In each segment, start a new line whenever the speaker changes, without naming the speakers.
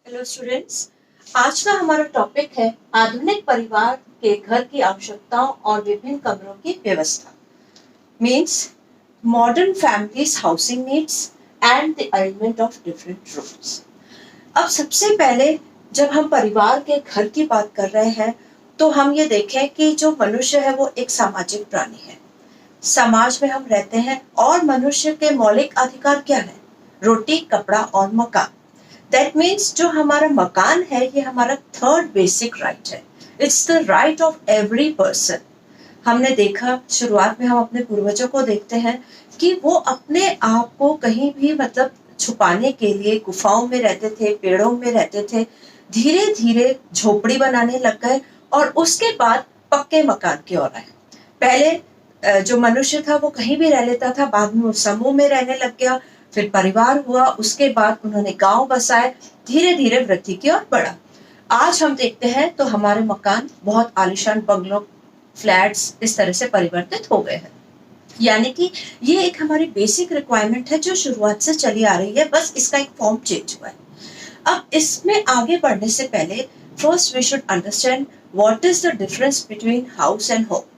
Hello students, आज का हमारा टॉपिक है आधुनिक परिवार के घर की आवश्यकताओं और विभिन्न कमरों की व्यवस्था। Means modern families housing needs and the element of different rooms. अब सबसे पहले जब हम परिवार के घर की बात कर रहे हैं तो हम ये देखें कि जो मनुष्य है वो एक सामाजिक प्राणी है। समाज में हम रहते हैं और मनुष्य के मौलिक अधिकार क्या है? रोटी, कपड़ा और मकान। दैट मीन्स जो हमारा मकान है ये हमारा थर्ड बेसिक राइट है। It's the right of every person. हमने देखा शुरुआत में हम अपने पूर्वजों को देखते हैं कि वो अपने आप को कहीं भी छुपाने के लिए गुफाओं में रहते थे, पेड़ों में रहते थे। धीरे धीरे झोपड़ी बनाने लग गए और उसके बाद पक्के मकान की ओर आए। पहले जो मनुष्य था वो कहीं भी रह लेता था, बाद में वो समूह में रहने लग गया, फिर परिवार हुआ, उसके बाद उन्होंने गांव बसाए, धीरे धीरे वृद्धि की ओर बढ़ा। आज हम देखते हैं तो हमारे मकान बहुत आलीशान बंगलों, फ्लैट्स इस तरह से परिवर्तित हो गए हैं। यानी कि ये एक हमारी बेसिक रिक्वायरमेंट है जो शुरुआत से चली आ रही है, बस इसका एक फॉर्म चेंज हुआ है। अब इसमें आगे बढ़ने से पहले first we should understand what is the difference between house and home.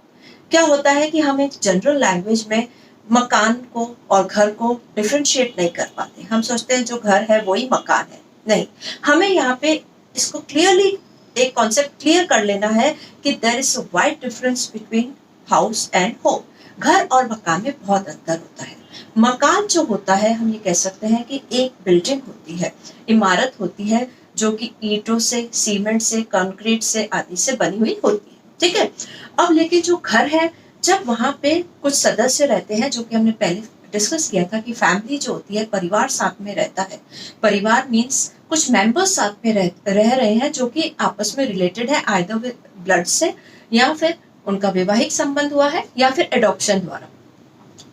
क्या होता है कि हम एक जनरल लैंग्वेज में मकान को और घर को डिफरेंशिएट नहीं कर पाते। हम सोचते हैं जो घर है वही मकान है। नहीं, हमें यहाँ पे इसको क्लियरली एक कॉन्सेप्ट क्लियर कर लेना है कि there is a wide difference between house and home. घर और मकान में बहुत अंतर होता है। मकान जो होता है, हम ये कह सकते हैं कि एक बिल्डिंग होती है, इमारत होती है जो कि ईंटों से, सीमेंट से, कंक्रीट से आदि से बनी हुई होती है। ठीक है। अब लेकिन जो घर है, जब वहां पे कुछ सदस्य रहते हैं, जो कि हमने पहले डिस्कस किया था कि फैमिली जो होती है, परिवार साथ में रहता है। परिवार मीन्स कुछ मेंबर्स साथ में रह रहे हैं जो कि आपस में रिलेटेड है, आइदर विद ब्लड से, या फिर उनका वैवाहिक संबंध हुआ है, या फिर एडॉप्शन द्वारा।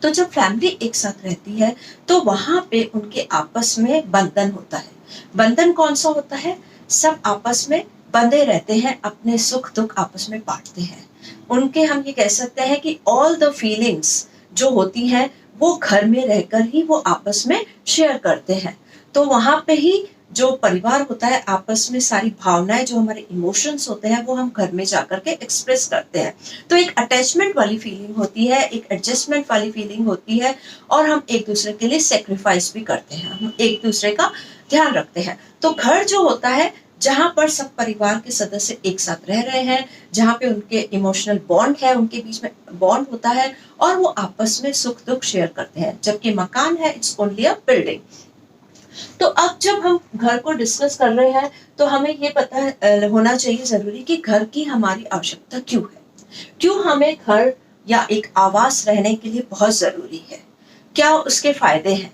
तो जब फैमिली एक साथ रहती है तो वहां पे उनके आपस में बंधन होता है। बंधन कौन सा होता है? सब आपस में बंधे रहते हैं, अपने सुख दुख आपस में बांटते हैं। उनके हम ये कह सकते हैं कि ऑल द फीलिंग्स जो होती हैं वो घर में रहकर ही वो आपस में शेयर करते हैं। तो वहां पे ही जो परिवार होता है, आपस में सारी भावनाएं, जो हमारे इमोशंस होते हैं, वो हम घर में जाकर के एक्सप्रेस करते हैं। तो एक अटैचमेंट वाली फीलिंग होती है, एक एडजस्टमेंट वाली फीलिंग होती है, और हम एक दूसरे के लिए सेक्रीफाइस भी करते हैं, हम एक दूसरे का ध्यान रखते हैं। तो घर जो होता है, जहां पर सब परिवार के सदस्य एक साथ रह रहे हैं, जहां पे उनके इमोशनल बॉन्ड है, उनके बीच में बॉन्ड होता है, और वो आपस में सुख दुख शेयर करते हैं। जबकि मकान है, इट्स ओनली अ बिल्डिंग। तो अब जब हम घर को डिस्कस कर रहे हैं तो हमें ये पता होना चाहिए जरूरी कि घर की हमारी आवश्यकता क्यों है, क्यों हमें घर या एक आवास रहने के लिए बहुत जरूरी है, क्या उसके फायदे हैं।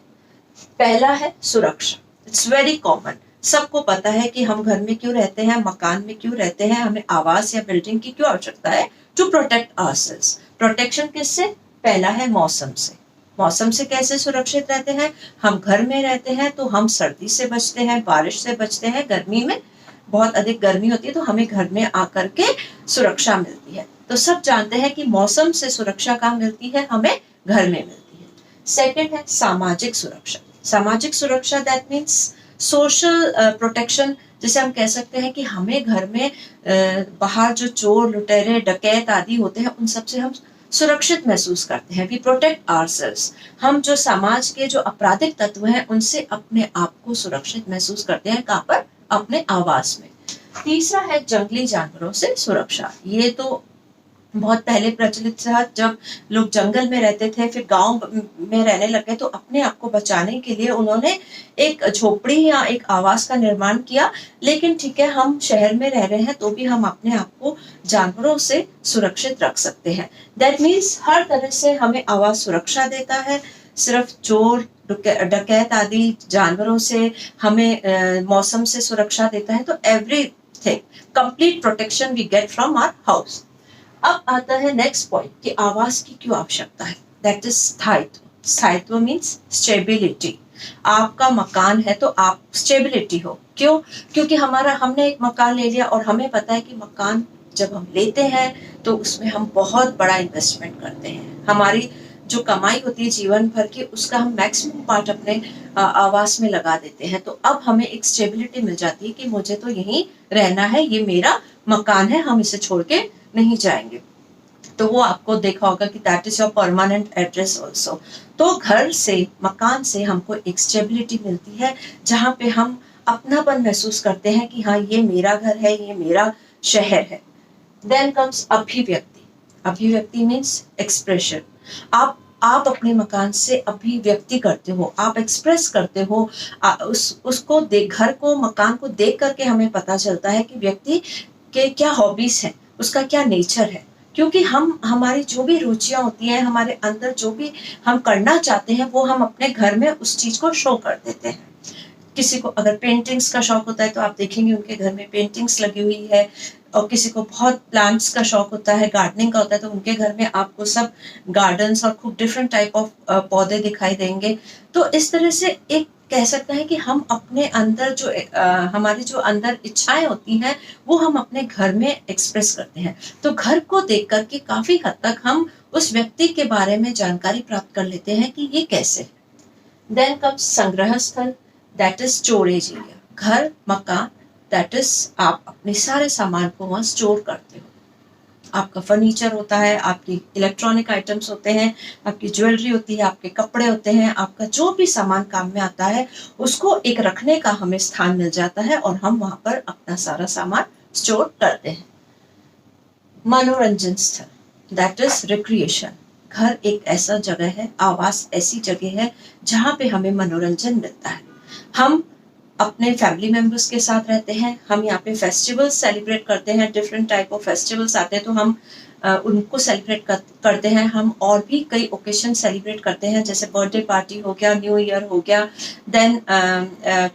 पहला है सुरक्षा। इट्स वेरी कॉमन, सबको पता है कि हम घर में क्यों रहते हैं, मकान में क्यों रहते हैं, हमें आवास या बिल्डिंग की क्यों आवश्यकता है। To protect ourselves. प्रोटेक्शन किससे? पहला है मौसम से। मौसम से कैसे सुरक्षित रहते हैं? हम घर में रहते हैं तो हम सर्दी से बचते हैं, बारिश से बचते हैं। गर्मी में बहुत अधिक गर्मी होती है तो हमें घर में आकर के सुरक्षा मिलती है। तो सब जानते हैं कि मौसम से सुरक्षा कहाँ मिलती है? हमें घर में मिलती है। सेकेंड है सामाजिक सुरक्षा। सामाजिक सुरक्षा दैट मीन्स सोशल प्रोटेक्शन। जैसे हम कह सकते हैं कि हमें घर में बाहर जो चोर, लुटेरे, डकैत आदि होते हैं, उन सब से हम सुरक्षित महसूस करते हैं। We protect ourselves. हम जो समाज के जो आपराधिक तत्व हैं उनसे अपने आप को सुरक्षित महसूस करते हैं। कहाँ पर? अपने आवास में। तीसरा है जंगली जानवरों से सुरक्षा। ये तो बहुत पहले प्रचलित था, जब लोग जंगल में रहते थे, फिर गांव में रहने लगे, तो अपने आप को बचाने के लिए उन्होंने एक झोपड़ी या एक आवास का निर्माण किया। लेकिन ठीक है, हम शहर में रह रहे हैं तो भी हम अपने आप को जानवरों से सुरक्षित रख सकते हैं। दैट मीन्स हर तरह से हमें आवास सुरक्षा देता है। सिर्फ चोर, डकैत आदि जानवरों से हमें मौसम से सुरक्षा देता है। तो everything, complete protection we get from our house. अब आता है नेक्स्ट पॉइंट कि आवास की क्यों आवश्यकता है। दैट इज स्थायित्व। स्थायित्व मीन्स स्टेबिलिटी। आपका मकान है तो आप स्टेबिलिटी हो। क्यों? क्योंकि हमने एक मकान ले लिया और हमें पता है कि मकान जब हम लेते हैं तो उसमें हम बहुत बड़ा इन्वेस्टमेंट करते हैं। हमारी जो कमाई होती है जीवन भर की, उसका हम मैक्सिमम पार्ट अपने आवास में लगा देते हैं। तो अब हमें एक स्टेबिलिटी मिल जाती है कि मुझे तो यहीं रहना है, ये मेरा मकान है, हम इसे छोड़ के नहीं जाएंगे। तो वो आपको देखा होगा कि that is your permanent address also. तो घर से, मकान से हमको एक स्टेबिलिटी मिलती है, जहाँ पे हम अपनापन महसूस करते हैं कि हाँ, ये मेरा घर है, ये मेरा शहर है। देन कम्स अभिव्यक्ति। अभिव्यक्ति मीन्स एक्सप्रेशन। आप अपने मकान से अभिव्यक्ति करते हो, आप एक्सप्रेस करते हो। उसको देख, घर को, मकान को देख करके हमें पता चलता है कि व्यक्ति के क्या हॉबीज हैं, उसका क्या नेचर है। क्योंकि हम, हमारी जो भी रुचियां होती हैं, हमारे अंदर जो भी हम करना चाहते हैं, वो हम अपने घर में उस चीज को शो कर देते हैं। किसी को अगर पेंटिंग्स का शौक होता है तो आप देखेंगे उनके घर में पेंटिंग्स लगी हुई है, और किसी को बहुत प्लांट्स का शौक होता है, गार्डनिंग का होता है, तो उनके घर में आपको सब गार्डन्स और खूब डिफरेंट टाइप ऑफ पौधे दिखाई देंगे। तो इस तरह से एक कह सकते हैं कि हम अपने अंदर जो हमारी जो अंदर इच्छाएं होती हैं, वो हम अपने घर में एक्सप्रेस करते हैं। तो घर को देख करके काफी हद तक हम उस व्यक्ति के बारे में जानकारी प्राप्त कर लेते हैं कि ये कैसे है। देन कम्स संग्रह स्थल, दैट इज स्टोरेज एरिया। घर, मकान, दैट इज आप अपने सारे सामान को वहां स्टोर करते हो। आपका फर्नीचर होता है, आपकी इलेक्ट्रॉनिक आइटम्स होते हैं, आपकी ज्वेलरी होती है, आपके कपड़े होते हैं, आपका जो भी सामान काम में आता है, उसको एक रखने का हमें स्थान मिल जाता है और हम वहां पर अपना सारा सामान स्टोर करते हैं। मनोरंजन स्थल, दैट इज रिक्रिएशन। घर एक ऐसा जगह है, आवास ऐसी जगह है जहाँ पे हमें मनोरंजन मिलता है। हम अपने फैमिली मेंबर्स के साथ रहते हैं, हम यहाँ पे फेस्टिवल्स सेलिब्रेट करते हैं, डिफरेंट टाइप ऑफ फेस्टिवल्स आते हैं तो हम उनको सेलिब्रेट करते हैं। हम और भी कई ओकेशन सेलिब्रेट करते हैं, जैसे बर्थडे पार्टी हो गया, न्यू ईयर हो गया, देन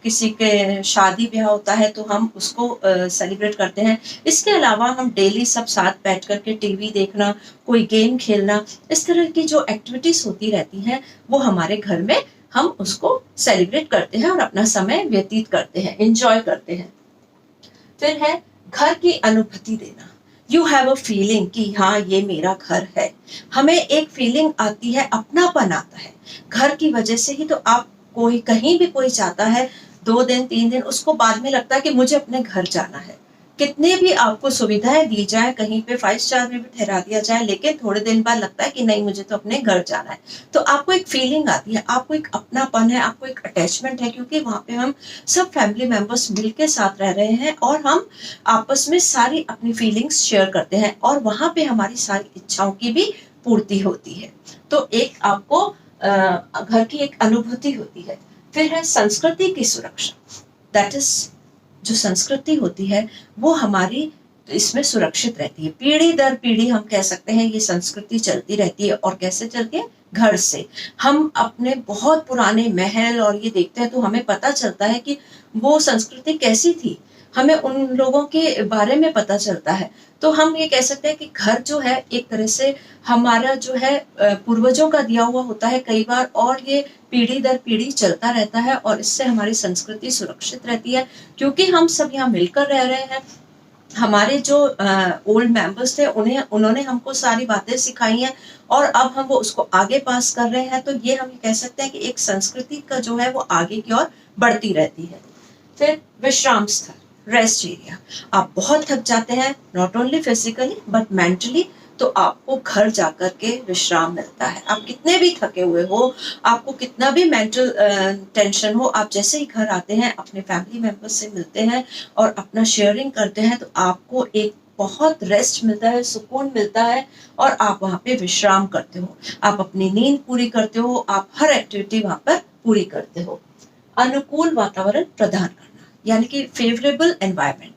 किसी के शादी ब्याह होता है तो हम उसको सेलिब्रेट करते हैं। इसके अलावा हम डेली सब साथ बैठ करके टीवी देखना, कोई गेम खेलना, इस तरह की जो एक्टिविटीज होती रहती हैं, वो हमारे घर में हम उसको सेलिब्रेट करते हैं और अपना समय व्यतीत करते हैं, एंजॉय करते हैं। फिर है घर की अनुभूति देना। यू हैव अ फीलिंग कि हाँ, ये मेरा घर है। हमें एक फीलिंग आती है, अपनापन आता है। घर की वजह से ही तो आप, कोई कहीं भी कोई जाता है 2 दिन 3 दिन, उसको बाद में लगता है कि मुझे अपने घर जाना है। कितने भी आपको सुविधाएं दी जाए, कहीं पे 5 स्टार में भी ठहरा दिया जाए, लेकिन थोड़े दिन बाद लगता है कि नहीं, मुझे तो अपने घर जाना है। तो आपको एक फीलिंग आती है, आपको एक अपनापन है, आपको एक अटैचमेंट है, क्योंकि वहां पे हम सब फैमिली मेंबर्स मिलके साथ रह रहे हैं और हम आपस में सारी अपनी फीलिंग्स शेयर करते हैं और वहां पे हमारी सारी इच्छाओं की भी पूर्ति होती है। तो एक आपको घर की एक अनुभूति होती है। फिर है संस्कृति की सुरक्षा, दैट इज, जो संस्कृति होती है वो हमारी इसमें सुरक्षित रहती है। पीढ़ी दर पीढ़ी हम कह सकते हैं ये संस्कृति चलती रहती है। और कैसे चलती है? घर से। हम अपने बहुत पुराने महल और ये देखते हैं तो हमें पता चलता है कि वो संस्कृति कैसी थी, हमें उन लोगों के बारे में पता चलता है। तो हम ये कह सकते हैं कि घर जो है एक तरह से हमारा जो है पूर्वजों का दिया हुआ होता है कई बार, और ये पीढ़ी दर पीढ़ी चलता रहता है और इससे हमारी संस्कृति सुरक्षित रहती है, क्योंकि हम सब यहाँ मिलकर रह रहे हैं। हमारे जो ओल्ड मेंबर्स थे, उन्होंने हमको सारी बातें सिखाई हैं और अब हम वो उसको आगे पास कर रहे हैं। तो ये हम कह सकते हैं कि एक संस्कृति का जो है वो आगे की ओर बढ़ती रहती है। फिर विश्राम स्थल, रेस्ट एरिया। आप बहुत थक जाते हैं, not only physically but mentally, तो आपको घर जाकर के विश्राम मिलता है। आप कितने भी थके हुए हो, आपको कितना भी मेंटल टेंशन हो, आप जैसे ही घर आते हैं अपने फैमिली मेंबर्स से मिलते हैं और अपना शेयरिंग करते हैं, तो आपको एक बहुत रेस्ट मिलता है, सुकून मिलता है और आप वहाँ पे विश्राम करते हो, आप अपनी नींद पूरी करते हो, आप हर एक्टिविटी वहाँ पर पूरी करते हो। अनुकूल वातावरण प्रदान करना, यानी कि फेवरेबल एनवायरनमेंट।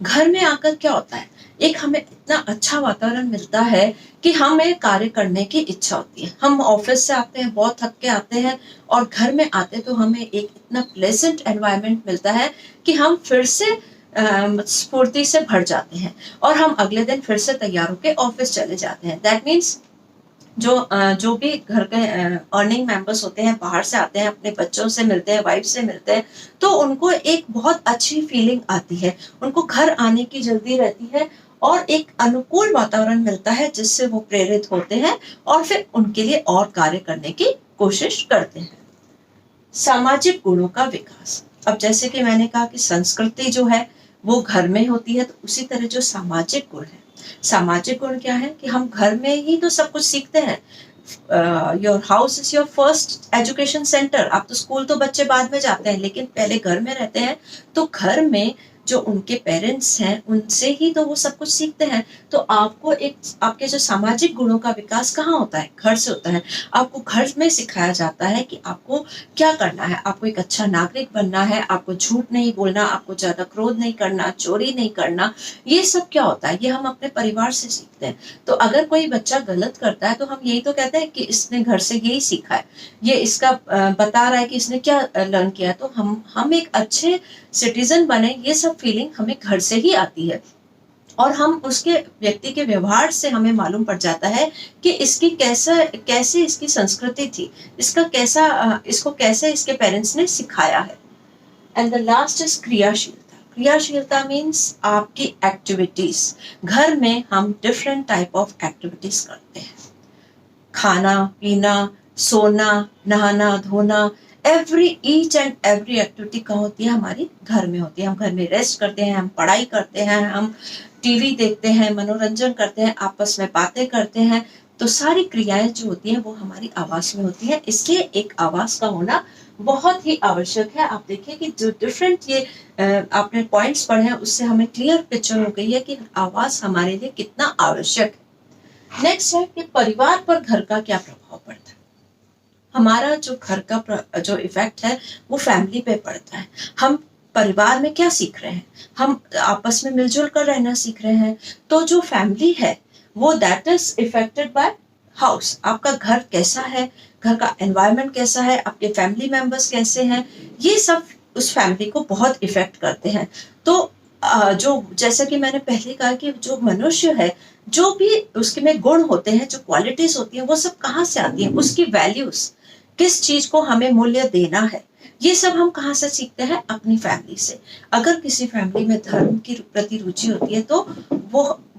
घर में आकर क्या होता है, एक हमें इतना अच्छा वातावरण मिलता है कि हमें कार्य करने की इच्छा होती है। हम ऑफिस से आते हैं, बहुत थक के आते हैं और घर में आते हैं तो हमें एक इतना प्लेजेंट एनवायरनमेंट मिलता है कि हम फिर से स्फूर्ति से भर जाते हैं और हम अगले दिन फिर से तैयार होकर ऑफिस चले जाते हैं। दैट मीन्स जो भी घर के अर्निंग मेंबर्स होते हैं, बाहर से आते हैं, अपने बच्चों से मिलते हैं, वाइफ से मिलते हैं, तो उनको एक बहुत अच्छी फीलिंग आती है, उनको घर आने की जल्दी रहती है और एक अनुकूल वातावरण मिलता है जिससे वो प्रेरित होते हैं और फिर उनके लिए और कार्य करने की कोशिश करते हैं। सामाजिक गुणों का विकास। अब जैसे कि मैंने कहा कि संस्कृति जो है वो घर में होती है, तो उसी तरह जो सामाजिक गुण है, सामाजिक गुण क्या है कि हम घर में ही तो सब कुछ सीखते हैं। Your house is your first education centre. आप तो स्कूल तो बच्चे बाद में जाते हैं, लेकिन पहले घर में रहते हैं, तो घर में जो उनके पेरेंट्स हैं उनसे ही तो वो सब कुछ सीखते हैं। तो आपको एक आपके जो सामाजिक गुणों का विकास कहाँ होता है? घर से होता है। आपको घर में सिखाया जाता है कि आपको क्या करना है। आपको एक अच्छा नागरिक बनना है, आपको झूठ नहीं बोलना, आपको ज्यादा क्रोध नहीं करना, चोरी नहीं करना। ये सब क्या होता है? ये हम अपने परिवार से सीखते हैं। तो अगर कोई बच्चा गलत करता है तो हम यही तो कहते हैं कि इसने घर से यही सीखा है, ये इसका बता रहा है कि इसने क्या लर्न किया है। तो हम एक अच्छे सिटीजन बने, ये सब फीलिंग हमें घर से ही आती है। और हम उसके व्यक्ति के व्यवहार से हमें मालूम पड़ जाता है कि इसकी कैसे इसकी संस्कृति थी, इसको कैसे इसके पेरेंट्स ने सिखाया है। एंड द लास्ट इज क्रियाशीलता। क्रियाशीलता मीन्स आपकी एक्टिविटीज। घर में हम डिफरेंट टाइप ऑफ एक्टिविटीज करते हैं। खाना पीना, सोना, नहाना धोना, ईच एंड एवरी एक्टिविटी कहाँ होती है? हमारी घर में होती है। हम घर में रेस्ट करते हैं, हम पढ़ाई करते हैं, हम टीवी देखते हैं, मनोरंजन करते हैं, आपस में बातें करते हैं। तो सारी क्रियाएं जो होती हैं वो हमारी आवास में होती हैं। इसलिए एक आवास का होना बहुत ही आवश्यक है। आप देखिए कि जो डिफरेंट ये आपने पॉइंट्स पढ़े हैं उससे हमें क्लियर पिक्चर हो गई है कि आवास हमारे लिए कितना आवश्यक है। नेक्स्ट है कि परिवार पर घर का क्या प्रभाव पड़ता है। हमारा जो घर का जो इफेक्ट है वो फैमिली पे पड़ता है। हम परिवार में क्या सीख रहे हैं? हम आपस में मिलजुल कर रहना सीख रहे हैं। तो जो फैमिली है वो that is affected by house. आपका घर कैसा है, घर का एनवायरनमेंट कैसा है, आपके फैमिली मेंबर्स कैसे हैं, ये सब उस फैमिली को बहुत इफेक्ट करते हैं। तो जो जैसा कि मैंने पहले कहा कि जो मनुष्य है, जो भी उसके में गुण होते हैं, जो क्वालिटीज होती हैं, वो सब कहाँ से आती हैं? उसकी वैल्यूज, किस चीज को हमें मूल्य देना है, ये सब हम कहाँ से सीखते हैं? अपनी फैमिली से। अगर किसी फैमिली में धर्म की प्रति रुचि होती है तो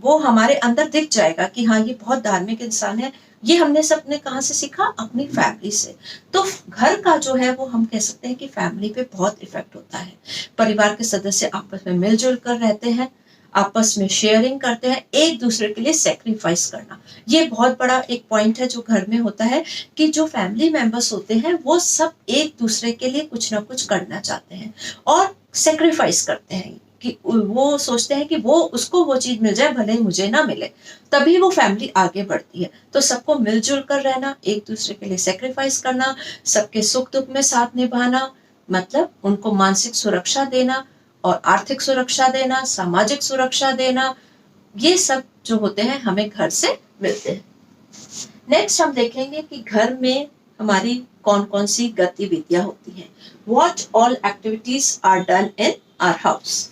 वो हमारे अंदर दिख जाएगा कि हाँ ये बहुत धार्मिक इंसान है। ये हमने सबने कहाँ से सीखा? अपनी फैमिली से। तो घर का जो है वो हम कह सकते हैं कि फैमिली पे बहुत इफेक्ट होता है। परिवार के सदस्य आपस में मिलजुल कर रहते हैं, आपस में शेयरिंग करते हैं, एक दूसरे के लिए सेक्रीफाइस करना। ये बहुत बड़ा एक पॉइंट है जो घर में होता है कि जो फैमिली मेंबर्स होते हैं वो सब एक दूसरे के लिए कुछ ना कुछ करना चाहते हैं और सेक्रीफाइस करते हैं कि वो सोचते हैं कि वो उसको वो चीज मिल जाए भले ही मुझे ना मिले, तभी वो फैमिली आगे बढ़ती है। तो सबको मिलजुल कर रहना, एक दूसरे के लिए सेक्रीफाइस करना, सबके सुख दुख में साथ निभाना, मतलब उनको मानसिक सुरक्षा देना और आर्थिक सुरक्षा देना, सामाजिक सुरक्षा देना, ये सब जो होते हैं हमें घर से मिलते हैं। नेक्स्ट हम देखेंगे कि घर में हमारी कौन कौन सी गतिविधियां होती हैं। What all activities are done in our house?